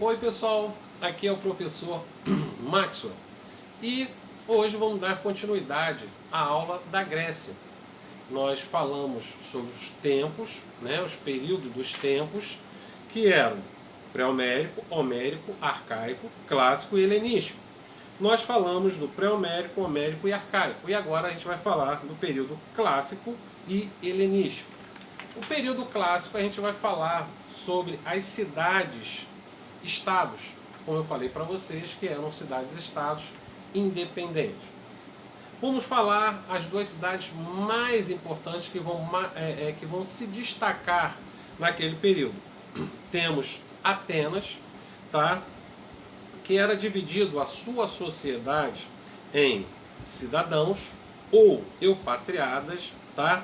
Oi pessoal, aqui é o professor Maxwell e hoje vamos dar continuidade à aula da Grécia. Nós falamos sobre os tempos, os períodos dos tempos, que eram pré-homérico, homérico, arcaico, clássico e helenístico. Nós falamos do pré-homérico, homérico e arcaico e agora a gente vai falar do período clássico e helenístico. O período clássico a gente vai falar sobre as cidades-estados, como eu falei para vocês, que eram cidades-estados independentes. Vamos falar as duas cidades mais importantes que vão se destacar naquele período. Temos Atenas, tá? Que era dividido a sua sociedade em cidadãos ou eupatriadas, tá?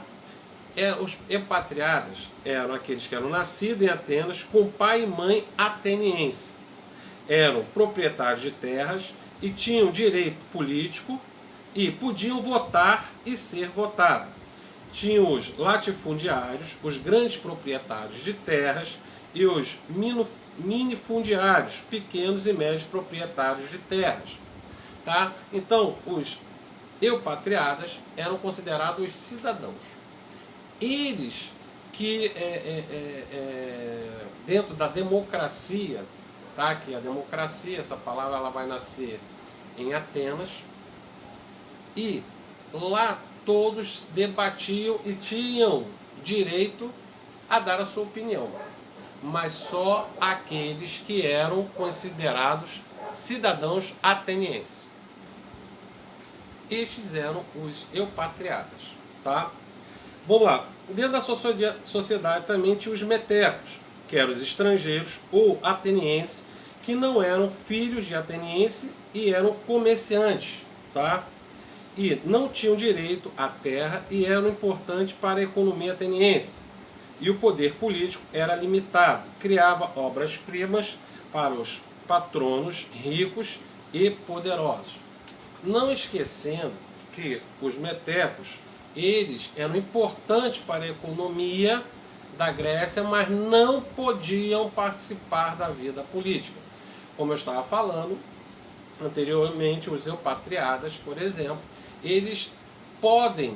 Os expatriados eram aqueles que eram nascidos em Atenas com pai e mãe ateniense. Eram proprietários de terras e tinham direito político e podiam votar e ser votados. Tinham os latifundiários, os grandes proprietários de terras e os minifundiários, pequenos e médios proprietários de terras. Tá? Então, os eupatriadas eram considerados os cidadãos. Eles que dentro da democracia, tá? Que a democracia, essa palavra ela vai nascer em Atenas, e lá todos debatiam e tinham direito a dar a sua opinião, mas só aqueles que eram considerados cidadãos atenienses. Estes eram os eupatriadas, tá? Vamos lá, dentro da sociedade também tinha os metecos, que eram os estrangeiros ou atenienses, que não eram filhos de ateniense e eram comerciantes, tá? E não tinham direito à terra e eram importantes para a economia ateniense. E o poder político era limitado, criava obras-primas para os patronos ricos e poderosos. Não esquecendo que os metecos eles eram importantes para a economia da Grécia, mas não podiam participar da vida política. Como eu estava falando anteriormente, os eupatriadas, por exemplo, eles podem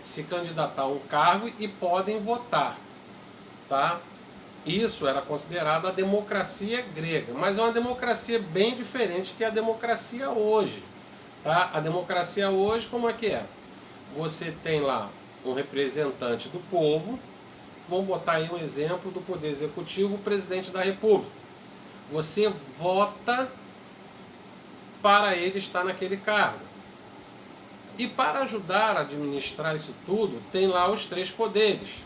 se candidatar a um cargo e podem votar. Tá? Isso era considerado a democracia grega, mas é uma democracia bem diferente que a democracia hoje. Tá? A democracia hoje, como é que é? Você tem lá um representante do povo, vamos botar aí um exemplo do Poder Executivo, o Presidente da República. Você vota para ele estar naquele cargo. E para ajudar a administrar isso tudo, tem lá os três poderes,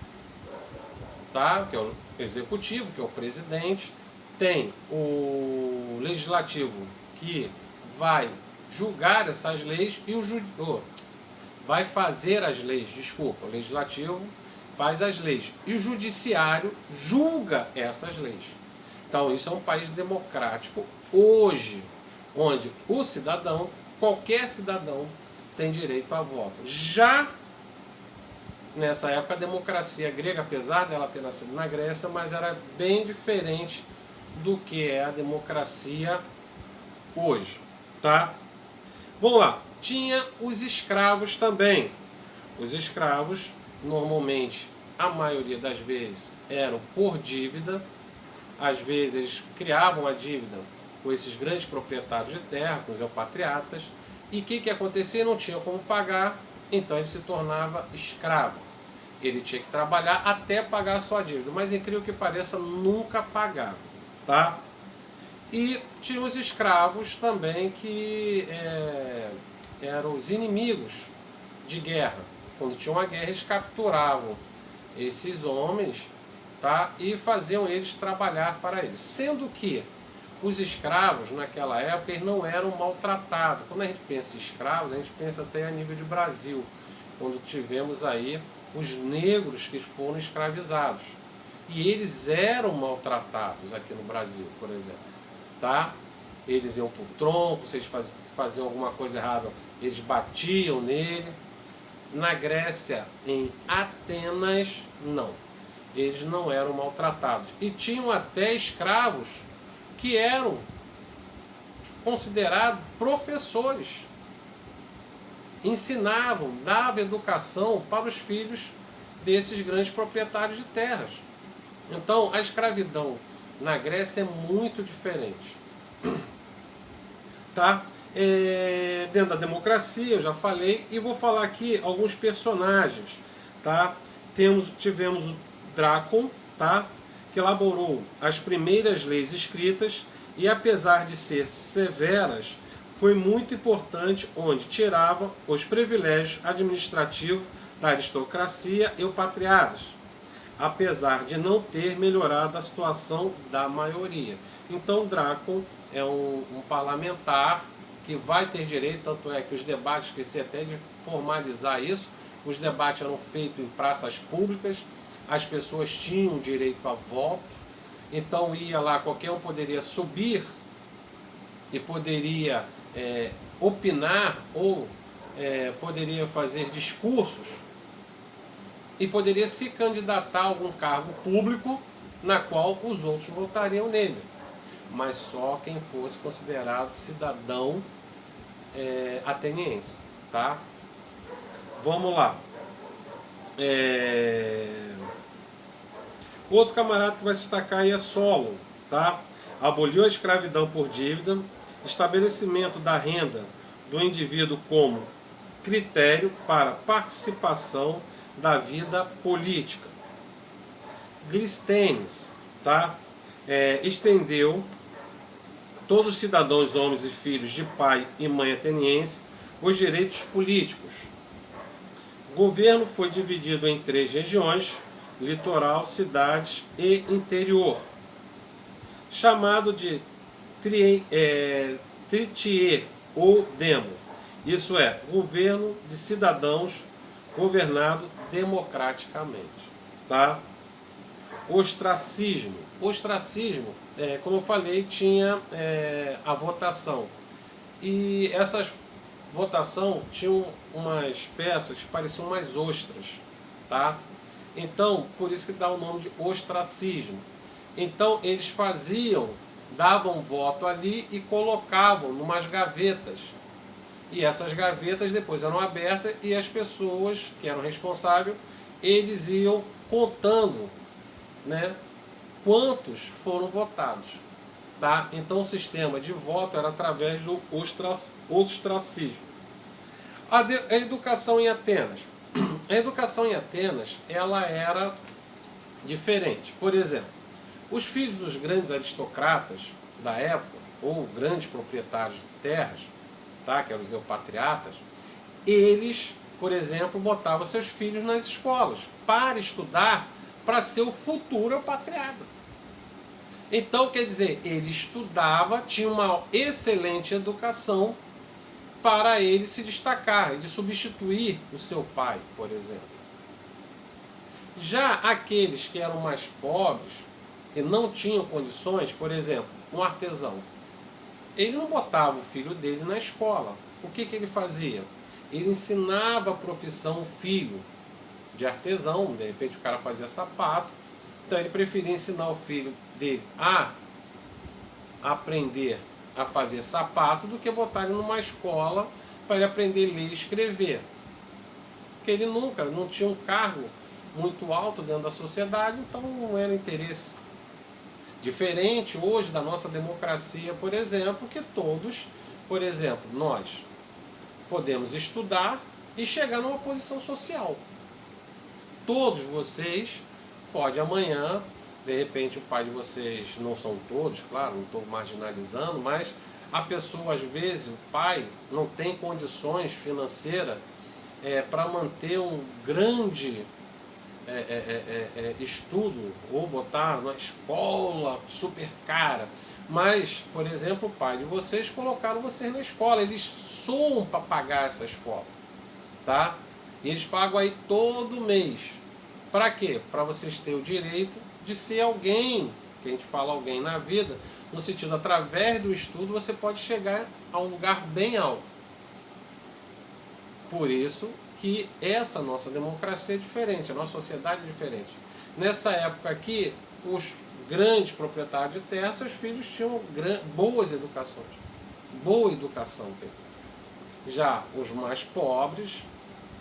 tá? Que é o Executivo, que é o Presidente, tem o Legislativo, que vai julgar essas leis, e vai fazer as leis, desculpa, o Legislativo faz as leis e o Judiciário julga essas leis. Então isso é um país democrático hoje, onde o cidadão, qualquer cidadão, tem direito a voto. Já nessa época a democracia grega, apesar dela ter nascido na Grécia, mas era bem diferente do que é a democracia hoje, tá? Vamos lá. Tinha os escravos também. Os escravos, normalmente, a maioria das vezes, eram por dívida. Às vezes, eles criavam a dívida com esses grandes proprietários de terra, com os eupatriatas. E o que acontecia? Não tinha como pagar, então ele se tornava escravo. Ele tinha que trabalhar até pagar a sua dívida, mas, incrível que pareça, nunca pagava. Tá? E tinha os escravos também que eram os inimigos de guerra. Quando tinha uma guerra, eles capturavam esses homens, tá? E faziam eles trabalhar para eles. Sendo que os escravos, naquela época, eles não eram maltratados. Quando a gente pensa em escravos, a gente pensa até a nível de Brasil, quando tivemos aí os negros que foram escravizados. E eles eram maltratados aqui no Brasil, por exemplo. Tá? Eles iam para o tronco, se eles faziam alguma coisa errada, eles batiam nele. Na Grécia, em Atenas, não. Eles não eram maltratados. E tinham até escravos que eram considerados professores. Ensinavam, davam educação para os filhos desses grandes proprietários de terras. Então, a escravidão na Grécia é muito diferente. Tá? Dentro da democracia, eu já falei, e vou falar aqui alguns personagens. Tá? Tivemos o Drácon, tá? Que elaborou as primeiras leis escritas e, apesar de ser severas, foi muito importante, onde tirava os privilégios administrativos da aristocracia e os patriarcas, apesar de não ter melhorado a situação da maioria. Então Drácon é um parlamentar que vai ter direito, tanto é que os debates, esqueci até de formalizar isso, os debates eram feitos em praças públicas, as pessoas tinham direito a voto, então ia lá, qualquer um poderia subir e poderia opinar ou poderia fazer discursos e poderia se candidatar a algum cargo público na qual os outros votariam nele, mas só quem fosse considerado cidadão ateniense, tá? Vamos lá. Outro camarada que vai se destacar aí é Solon, tá? Aboliu a escravidão por dívida, estabelecimento da renda do indivíduo como critério para participação da vida política. Clístenes, tá? Estendeu todos os cidadãos, homens e filhos de pai e mãe ateniense, os direitos políticos. O governo foi dividido em 3 regiões: litoral, cidades e interior, chamado de tritie ou demo. Isso é, governo de cidadãos governado democraticamente. Tá? Ostracismo. Ostracismo, como eu falei, tinha a votação. E essas votação tinham umas peças que pareciam umas ostras. Tá? Então, por isso que dá o nome de ostracismo. Então, eles davam voto ali e colocavam numas gavetas. E essas gavetas depois eram abertas e as pessoas que eram responsáveis, eles iam contando, né, quantos foram votados. Tá? Então, o sistema de voto era através do ostracismo. A educação em Atenas. A educação em Atenas, ela era diferente. Por exemplo, os filhos dos grandes aristocratas da época, ou grandes proprietários de terras, tá, que eram os eupatriatas, eles, por exemplo, botavam seus filhos nas escolas para estudar, para ser o futuro eupatriata. Então, quer dizer, ele estudava, tinha uma excelente educação para ele se destacar, ele substituir o seu pai, por exemplo. Já aqueles que eram mais pobres, que não tinham condições, por exemplo, um artesão, ele não botava o filho dele na escola. O que ele fazia? Ele ensinava a profissão, o filho de artesão, de repente o cara fazia sapato, então ele preferia ensinar o filho dele a aprender a fazer sapato do que botar ele numa escola para ele aprender a ler e escrever. Porque ele não tinha um cargo muito alto dentro da sociedade, então não era interesse. Diferente hoje da nossa democracia, por exemplo, que todos, por exemplo, nós podemos estudar e chegar numa posição social. Todos vocês podem amanhã, de repente o pai de vocês, não são todos, claro, não estou marginalizando, mas a pessoa, às vezes, o pai não tem condições financeiras para manter um grande estudo, ou botar na escola super cara. Mas, por exemplo, o pai de vocês colocaram vocês na escola, eles soam para pagar essa escola. Tá? E eles pagam aí todo mês. Para quê? Para vocês terem o direito de ser alguém, que a gente fala alguém na vida, no sentido, através do estudo você pode chegar a um lugar bem alto. Por isso que essa nossa democracia é diferente, a nossa sociedade é diferente. Nessa época aqui, os grandes proprietários de terra, seus filhos tinham boas educações, boa educação. Já os mais pobres,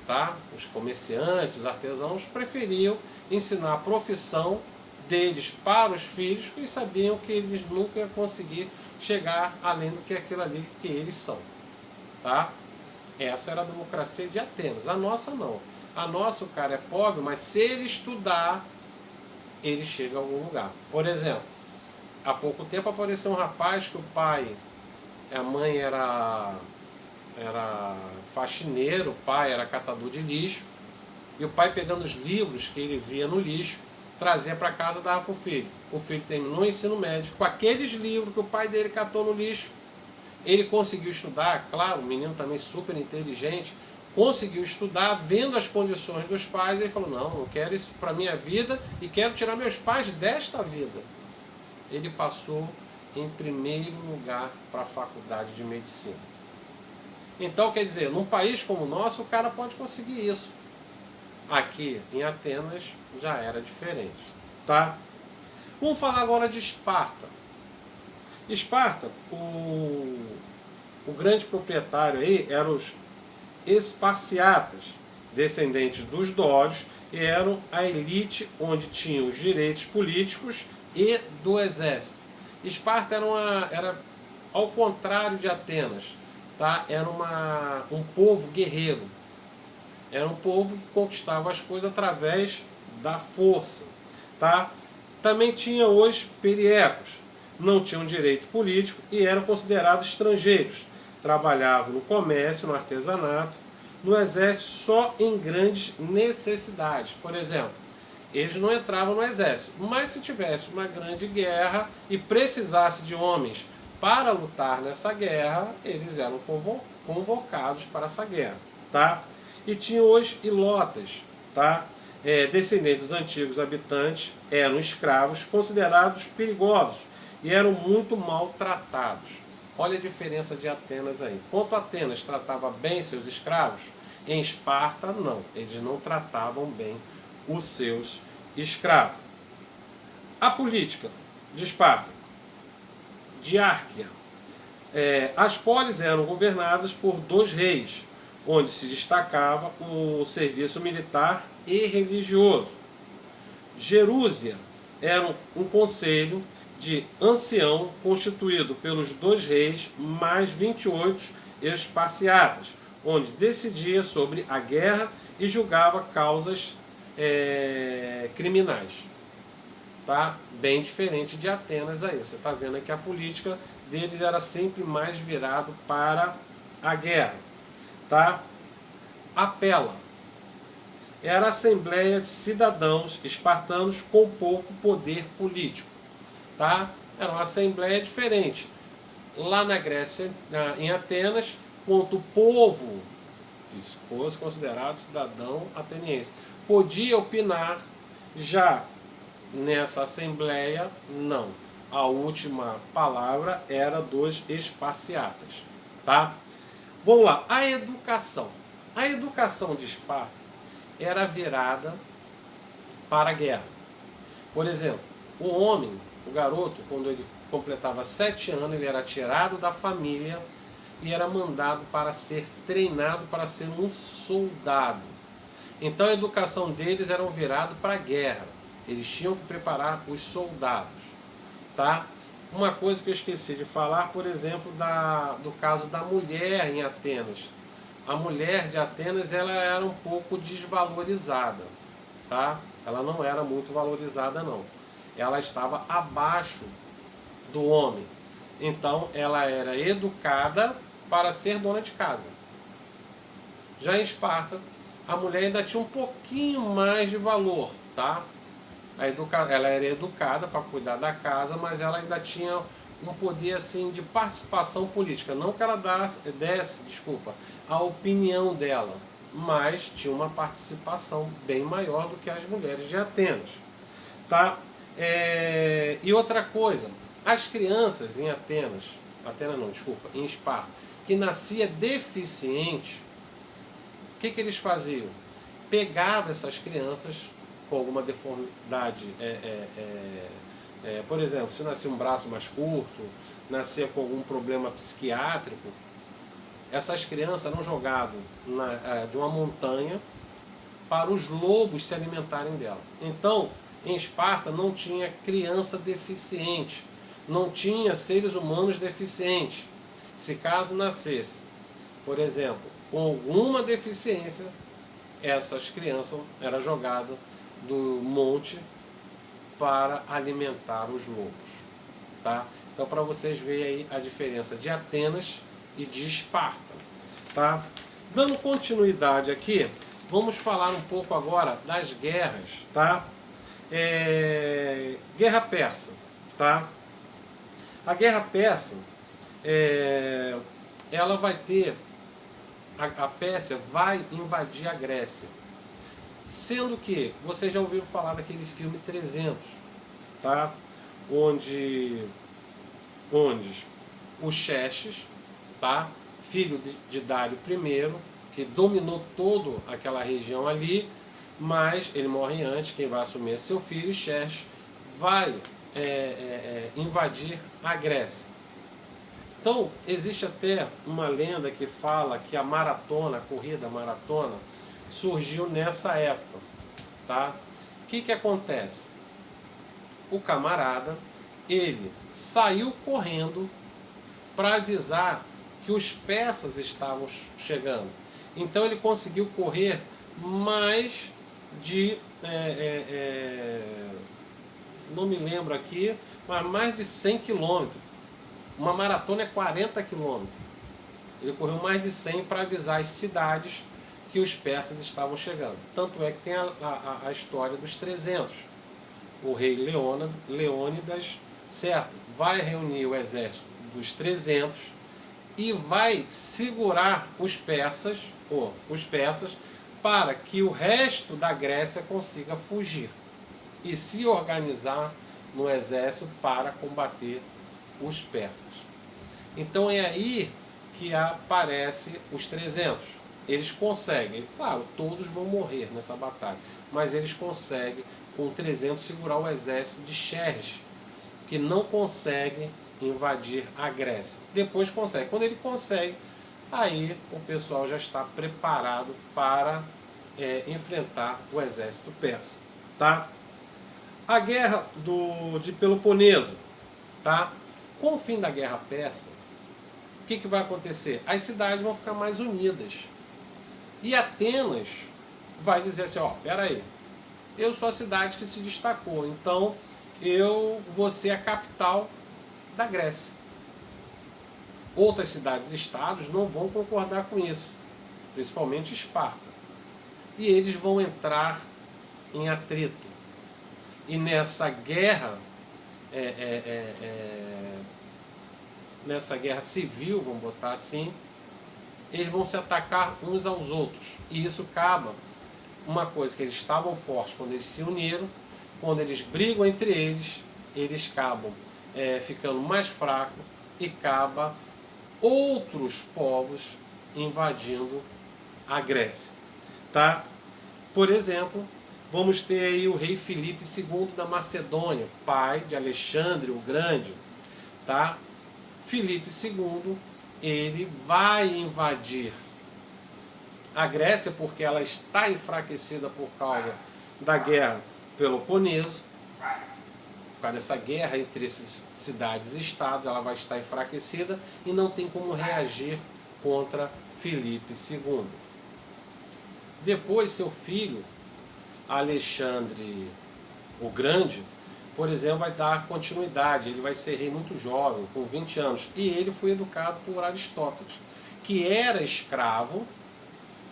tá? Os comerciantes, os artesãos, preferiam ensinar a profissão deles para os filhos, e sabiam que eles nunca iam conseguir chegar além do que aquilo ali que eles são. Tá? Essa era a democracia de Atenas. A nossa não. A nossa, o cara é pobre, mas se ele estudar, ele chega a algum lugar. Por exemplo, há pouco tempo apareceu um rapaz que o pai, a mãe era faxineiro, o pai era catador de lixo, e o pai, pegando os livros que ele via no lixo, trazia para casa e dava para o filho. O filho terminou o ensino médio com aqueles livros que o pai dele catou no lixo. Ele conseguiu estudar, claro, um menino também super inteligente, conseguiu estudar, vendo as condições dos pais, e ele falou, não, eu quero isso para a minha vida e quero tirar meus pais desta vida. Ele passou em primeiro lugar para a faculdade de medicina. Então, quer dizer, num país como o nosso, o cara pode conseguir isso. Aqui em Atenas já era diferente. Tá? Vamos falar agora de Esparta. Esparta, o grande proprietário aí eram os Esparciatas, descendentes dos dórios, e eram a elite onde tinham os direitos políticos e do exército. Esparta era ao contrário de Atenas, tá? Era um povo guerreiro. Era um povo que conquistava as coisas através da força. Tá? Também tinha os periecos, não tinham direito político e eram considerados estrangeiros. Trabalhavam no comércio, no artesanato, no exército só em grandes necessidades. Por exemplo, eles não entravam no exército, mas se tivesse uma grande guerra e precisasse de homens para lutar nessa guerra, eles eram convocados para essa guerra. Tá? E tinha os ilotas, tá? Descendentes dos antigos habitantes, eram escravos considerados perigosos e eram muito maltratados. Olha a diferença de Atenas aí. Enquanto Atenas tratava bem seus escravos, em Esparta não, eles não tratavam bem os seus escravos. A política de Esparta, diárquia. As polis eram governadas por 2 reis, onde se destacava o serviço militar e religioso. Gerúsia era um conselho de ancião constituído pelos 2 reis mais 28 esparciatas, onde decidia sobre a guerra e julgava causas criminais. Tá? Bem diferente de Atenas aí. Você está vendo que a política deles era sempre mais virado para a guerra. Tá? A Pela era a assembleia de cidadãos espartanos com pouco poder político. Tá? Era uma assembleia diferente. Lá na Grécia, em Atenas, quanto o povo que fosse considerado cidadão ateniense podia opinar, já nessa assembleia, não. A última palavra era dos esparciatas. Tá? Vamos lá, a educação. A educação de Esparta era virada para a guerra. Por exemplo, o homem, o garoto, quando ele completava 7 anos, ele era tirado da família e era mandado para ser treinado para ser um soldado. Então a educação deles era virada para a guerra. Eles tinham que preparar os soldados. Tá? Uma coisa que eu esqueci de falar, por exemplo, do caso da mulher em Atenas. A mulher de Atenas ela era um pouco desvalorizada. Tá? Ela não era muito valorizada, não. Ela estava abaixo do homem. Então ela era educada para ser dona de casa. Já em Esparta, a mulher ainda tinha um pouquinho mais de valor. Tá? Ela era educada para cuidar da casa, mas ela ainda tinha um poder assim de participação política. Não que ela desse a opinião dela, mas tinha uma participação bem maior do que as mulheres de Atenas. Tá? E outra coisa, as crianças em em Esparta, que nascia deficiente, o que eles faziam? Pegavam essas crianças com alguma deformidade Por exemplo, se nascer um braço mais curto, nascer com algum problema psiquiátrico, essas crianças eram jogadas de uma montanha para os lobos se alimentarem dela. Então, em Esparta não tinha criança deficiente, não tinha seres humanos deficientes. Se caso nascesse, por exemplo, com alguma deficiência, essas crianças eram jogadas do monte para alimentar os lobos. Tá? Então, para vocês verem aí a diferença de Atenas e de Esparta. Tá? Dando continuidade aqui, vamos falar um pouco agora das guerras. Tá? Guerra Persa. Tá? A Guerra Persa, ela vai ter, a Pérsia vai invadir a Grécia. Sendo que, vocês já ouviram falar daquele filme 300, tá? Onde o Xerxes, tá? Filho de Dário I, que dominou toda aquela região ali, mas ele morre antes, quem vai assumir é seu filho, Xerxes vai invadir a Grécia. Então, existe até uma lenda que fala que a corrida maratona, surgiu nessa época. Tá? O que acontece? O camarada, ele saiu correndo para avisar que os persas estavam chegando. Então ele conseguiu correr mais de... não me lembro aqui, mas mais de 100 quilômetros. Uma maratona é 40 quilômetros. Ele correu mais de 100 para avisar as cidades que os persas estavam chegando. Tanto é que tem a história dos 300. O rei Leônidas, certo, vai reunir o exército dos 300 e vai segurar os persas para que o resto da Grécia consiga fugir e se organizar no exército para combater os persas. Então é aí que aparece os 300. Eles conseguem, claro, todos vão morrer nessa batalha, mas eles conseguem com 300 segurar o exército de Xerxes, que não consegue invadir a Grécia. Depois consegue. Quando ele consegue, aí o pessoal já está preparado para enfrentar o exército persa. Tá? A guerra de Peloponeso. Tá? Com o fim da guerra persa, o que vai acontecer? As cidades vão ficar mais unidas. E Atenas vai dizer assim, peraí, eu sou a cidade que se destacou, então eu vou ser a capital da Grécia. Outras cidades e estados não vão concordar com isso, principalmente Esparta. E eles vão entrar em atrito. E nessa guerra, nessa guerra civil, vamos botar assim, eles vão se atacar uns aos outros. E isso acaba, uma coisa que eles estavam fortes quando eles se uniram, quando eles brigam entre eles acabam ficando mais fracos e acaba outros povos invadindo a Grécia. Tá? Por exemplo, vamos ter aí o rei Filipe II da Macedônia, pai de Alexandre o Grande. Tá? Filipe II, ele vai invadir a Grécia porque ela está enfraquecida por causa da guerra Peloponeso. Por causa dessa guerra entre essas cidades e estados, ela vai estar enfraquecida e não tem como reagir contra Filipe II. Depois, seu filho, Alexandre o Grande, por exemplo, vai dar continuidade. Ele vai ser rei muito jovem, com 20 anos. E ele foi educado por Aristóteles, que era escravo,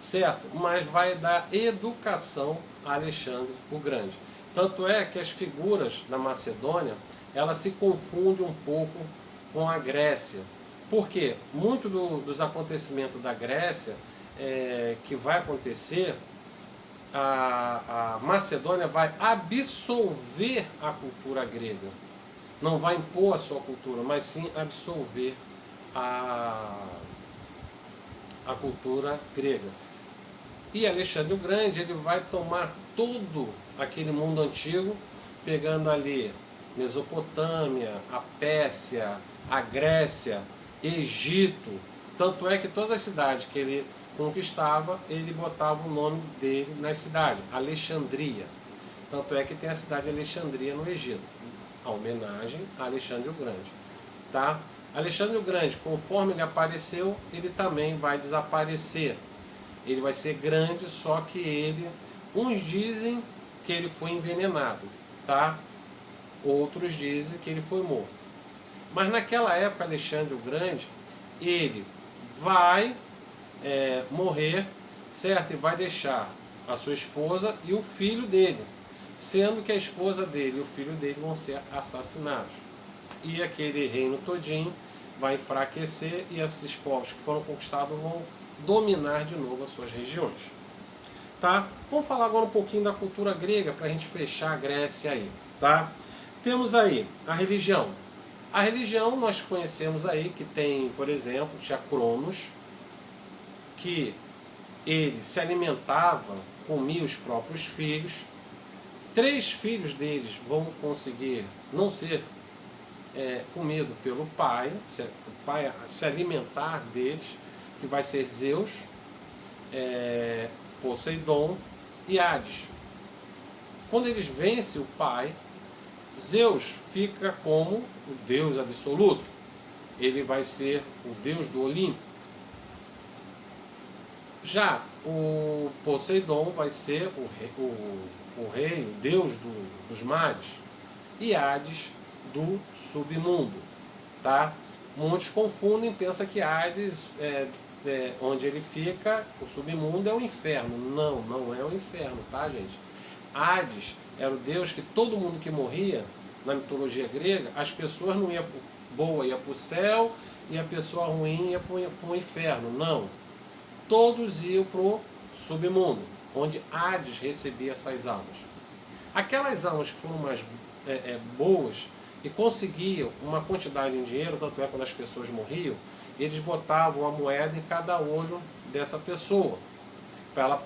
certo? Mas vai dar educação a Alexandre o Grande. Tanto é que as figuras da Macedônia, ela se confunde um pouco com a Grécia. Por quê? Muito dos acontecimentos da Grécia que vai acontecer, a Macedônia vai absorver a cultura grega. Não vai impor a sua cultura, mas sim absorver a cultura grega. E Alexandre o Grande, ele vai tomar todo aquele mundo antigo, pegando ali Mesopotâmia, a Pérsia, a Grécia, Egito. Tanto é que todas as cidades que ele conquistava, ele botava o nome dele nas cidades. Alexandria. Tanto é que tem a cidade de Alexandria no Egito. A homenagem a Alexandre o Grande. Tá? Alexandre o Grande, conforme ele apareceu, ele também vai desaparecer. Ele vai ser grande, só que ele... Uns dizem que ele foi envenenado, tá? Outros dizem que ele foi morto. Mas naquela época, Alexandre o Grande, ele vai morrer, certo? E vai deixar a sua esposa e o filho dele, sendo que a esposa dele e o filho dele vão ser assassinados. E aquele reino todinho vai enfraquecer e esses povos que foram conquistados vão dominar de novo as suas regiões. Tá? Vamos falar agora um pouquinho da cultura grega para a gente fechar a Grécia aí. Tá? Temos aí a religião. A religião nós conhecemos aí que tem, por exemplo, tinha Cronos, que ele se alimentava, comia os próprios filhos. 3 filhos deles vão conseguir não ser comido pelo pai, o pai se alimentar deles, que vai ser Zeus, Poseidon e Hades. Quando eles vencem o pai, Zeus fica como o Deus absoluto. Ele vai ser o Deus do Olimpo. Já o Poseidon vai ser o rei, o Deus dos mares. E Hades do submundo. Tá? Muitos confundem e pensam que Hades, onde ele fica, o submundo é o inferno. Não, não é o inferno, tá, gente? Hades era o deus que todo mundo que morria, na mitologia grega, as pessoas não iam boa ia para o céu e a pessoa ruim ia para o inferno. Não. Todos iam para o submundo, onde Hades recebia essas almas. Aquelas almas que foram mais boas e conseguiam uma quantidade em dinheiro, tanto é quando as pessoas morriam, eles botavam a moeda em cada olho dessa pessoa, para ela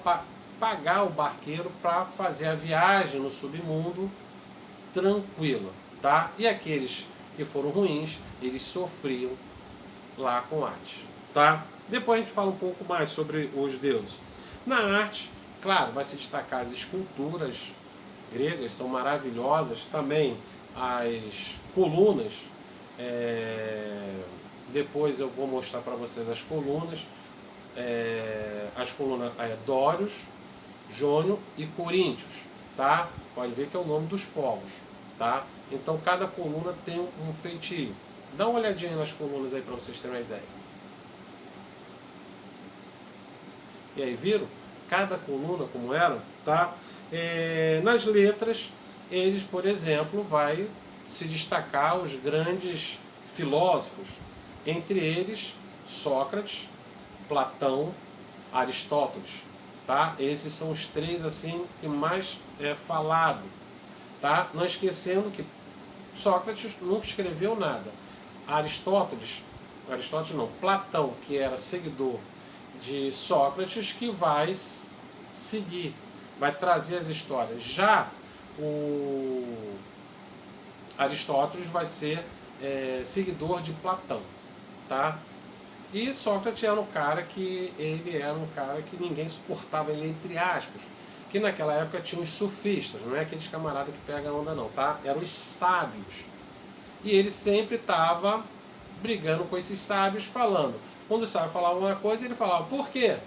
pagar o barqueiro para fazer a viagem no submundo tranquila, tá? E aqueles que foram ruins, eles sofriam lá com Hades, tá? Depois a gente fala um pouco mais sobre os deuses. Na arte, claro, vai se destacar as esculturas gregas, são maravilhosas, também as colunas, depois eu vou mostrar para vocês as colunas Dórios, Jônio e Coríntios, tá? Pode ver que é o nome dos povos, tá? Então cada coluna tem um feitio. Dá uma olhadinha nas colunas aí para vocês terem uma ideia. E aí, viram? Cada coluna como era, tá? Nas letras, eles, por exemplo, vai se destacar os grandes filósofos, entre eles Sócrates, Platão, Aristóteles, tá? Esses são os 3 assim que mais é falado, tá? Não esquecendo que Sócrates nunca escreveu nada. Aristóteles não, Platão, que era seguidor de Sócrates, que vai seguir, vai trazer as histórias. Já o Aristóteles vai ser seguidor de Platão, tá? E Sócrates era ele era um cara que ninguém suportava ele, entre aspas, que naquela época tinha os sofistas, não é aqueles camaradas que pegam onda não, tá? Eram os sábios. E ele sempre estava brigando com esses sábios, falando. Quando o sábio falava uma coisa, ele falava, por quê?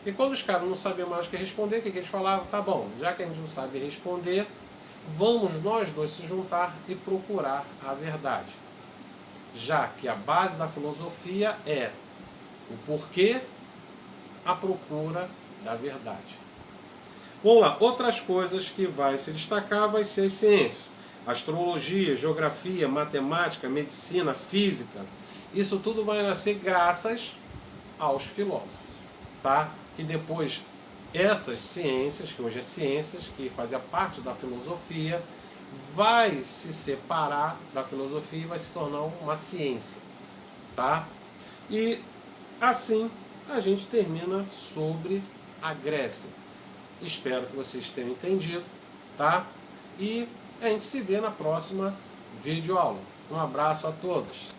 E quando os caras não sabiam mais o que responder, o que eles falavam? Tá bom, já que a gente não sabe responder, vamos nós dois se juntar e procurar a verdade. Já que a base da filosofia é o porquê, a procura da verdade. Vamos lá, outras coisas que vai se destacar vai ser as ciências. Astrologia, geografia, matemática, medicina, física. Isso tudo vai nascer graças aos filósofos, tá? Que depois essas ciências, que hoje é ciências, que fazia parte da filosofia, vai se separar da filosofia e vai se tornar uma ciência, tá? E assim a gente termina sobre a Grécia. Espero que vocês tenham entendido, tá? E A gente se vê na próxima videoaula. Um abraço a todos.